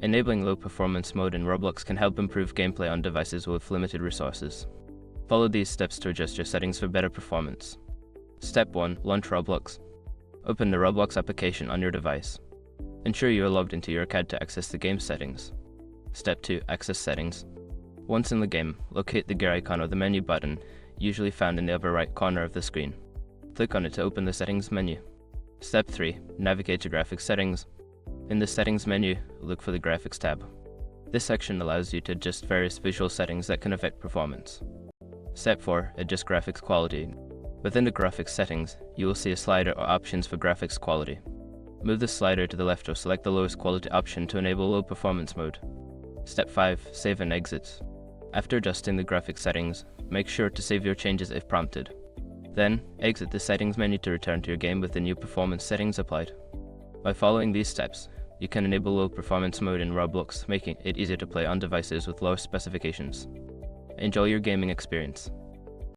Enabling low performance mode in Roblox can help improve gameplay on devices with limited resources. Follow these steps to adjust your settings for better performance. Step 1. Launch Roblox. Open the Roblox application on your device. Ensure you are logged into your account to access the game settings. Step 2. Access settings. Once in the game, locate the gear icon or the menu button, usually found in the upper right corner of the screen. Click on it to open the settings menu. Step 3. Navigate to graphics settings. In the settings menu, look for the graphics tab. This section allows you to adjust various visual settings that can affect performance. Step 4. Adjust graphics quality. Within the graphics settings, you will see a slider or options for graphics quality. Move the slider to the left or select the lowest quality option to enable low performance mode. Step 5. Save and exit. After adjusting the graphics settings, make sure to save your changes if prompted. Then, exit the settings menu to return to your game with the new performance settings applied. By following these steps, you can enable low performance mode in Roblox, making it easier to play on devices with lower specifications. Enjoy your gaming experience.